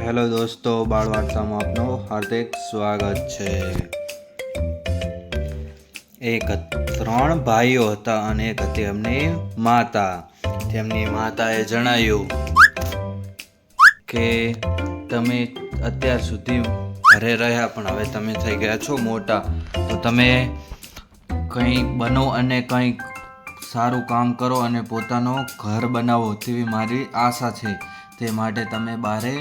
Hello દોસ્તો, બાળ વાર્તામાં આપનું હાર્દિક સ્વાગત છે. ત્રણ ભાઈઓ હતા અને એક હતી એમની માતા. તેમની માતાએ જણાવ્યું કે તમે અત્યાર સુધી ઘરે રહ્યા પણ હવે તમે થઈ ગયા છો મોટા, તો તમે કંઈ બનો અને કંઈક સારું કામ કરો અને પોતાનો ઘર બનાવો તેવી મારી આશા છે. તે માટે તમે બહારે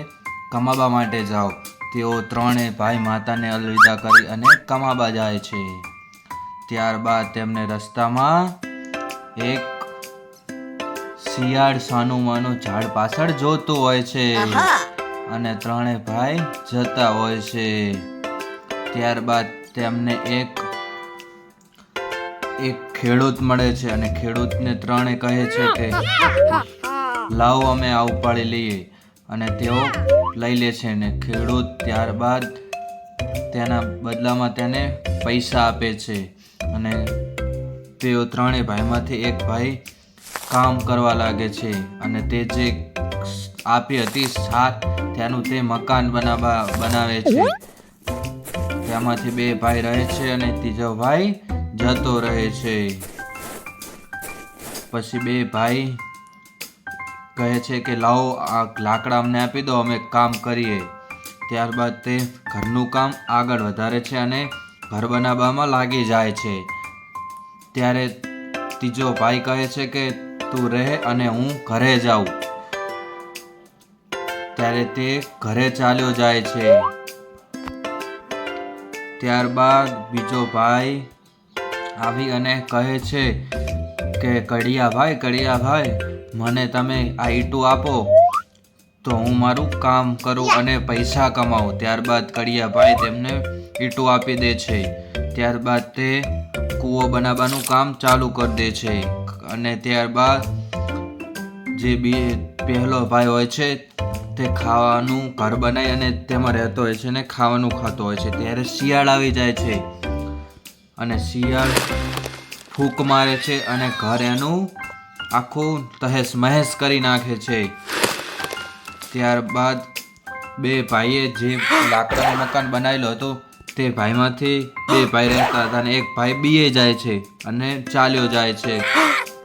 કમાવા માટે જાઓ. તેઓ ત્રણેય ભાઈ માતાને અલવિદા કરી અને કમાવા જાય છે. ત્યારબાદ તેમને રસ્તામાં એક શિયાળ સાનુમાનું ઝાડ પાછળ જોતું હોય છે અને ત્રણેય ભાઈ જતા હોય છે. ત્યારબાદ તેમને એક ખેડૂત મળે છે અને ખેડૂતને ત્રણેય કહે છે કે લાવો અમે આ ઉપાડી લઈએ, અને તેઓ લઈ લે છે ને ખેડૂત ત્યારબાદ તેના બદલામાં તેને પૈસા આપે છે. અને તેઓ ત્રણેય ભાઈમાંથી એક ભાઈ કામ કરવા લાગે છે અને તે જે આપી હતી સાથ ત્યાંનું તે મકાન બનાવે છે. ત્યાંમાંથી બે ભાઈ રહે છે અને ત્રીજો ભાઈ જતો રહે છે. પછી બે ભાઈ કહે છે કે લાવો આ લાકડા અમને આપી દો, અમે કામ કરીએ. ત્યારબાદ તે ઘરનું કામ આગળ વધારે છે અને ઘર બનાવવામાં લાગી જાય છે. ત્યારે ત્રીજો ભાઈ કહે છે કે તું રહે અને હું ઘરે જાઉં. ત્યારે તે ઘરે ચાલ્યો જાય છે. ત્યારબાદ બીજો ભાઈ આવી અને કહે છે કે કડિયા ભાઈ મને તમે આ ઈંટું આપો તો હું મારું કામ કરું અને પૈસા કમાઉં. ત્યારબાદ કડિયાભાઈ તેમને ઈંટું આપી દે છે. ત્યારબાદ તે કૂવો બનાવવાનું કામ ચાલુ કરી દે છે. અને ત્યારબાદ જે પહેલો ભાઈ હોય છે તે ખાવાનું ઘર બનાવી અને તેમાં રહેતો હોય છે અને ખાવાનું ખાતો હોય છે. ત્યારે શિયાળ આવી જાય છે અને શિયાળ ફૂંક મારે છે અને ઘર એનું આખું તહેસ મહેસ કરી નાખે છે. ત્યારબાદ બે ભાઈએ જે લાકડાનું મકાન બનાવેલું હતું તે ભાઈમાંથી બે ભાઈ રહેતા હતા અને એક ભાઈ બીએ જાય છે અને ચાલ્યો જાય છે.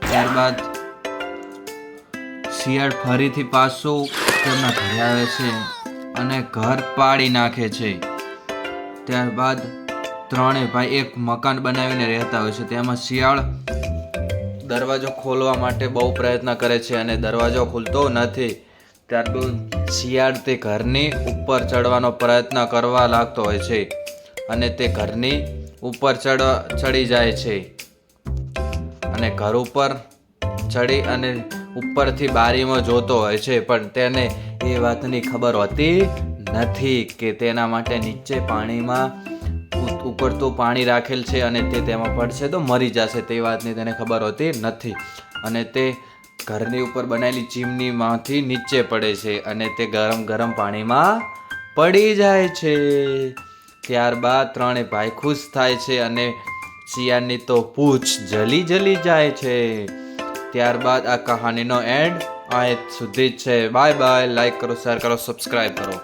ત્યારબાદ શિયાળ ફરીથી પાછું તેમના ઘરે આવે છે અને ઘર પાડી નાખે છે. ત્યારબાદ ત્રણેય ભાઈ એક મકાન બનાવીને રહેતા હોય છે. તેમાં શિયાળ દરવાજો ખોલવા માટે બહુ પ્રયત્ન કરે છે અને દરવાજો ખુલતો નથી. ત્યારબાદ શિયાળ તે ઘરની ઉપર ચડવાનો પ્રયત્ન કરવા લાગતો હોય છે અને તે ઘરની ઉપર ચડી જાય છે અને ઘર ઉપર ચડી અને ઉપરથી બારીમાં જોતો હોય છે. પણ તેને એ વાતની ખબર હોતી નથી કે તેના માટે નીચે પાણીમાં ઉકળતું પાણી રાખેલ છે અને તે તેમાં પડશે તો મરી જશે. તે વાતની તેને ખબર હોતી નથી અને તે ઘરની ઉપર બનાવેલી ચીમનીમાંથી નીચે પડે છે અને તે ગરમ પાણીમાં પડી જાય છે. ત્યારબાદ ત્રણેય ભાઈ ખુશ થાય છે અને શિયાળની તો પૂંછ જલી જાય છે. ત્યારબાદ આ કહાનીનો એન્ડ આ સુધી જ છે. Bye bye. લાઈક કરો, શેર કરો, સબસ્ક્રાઈબ કરો.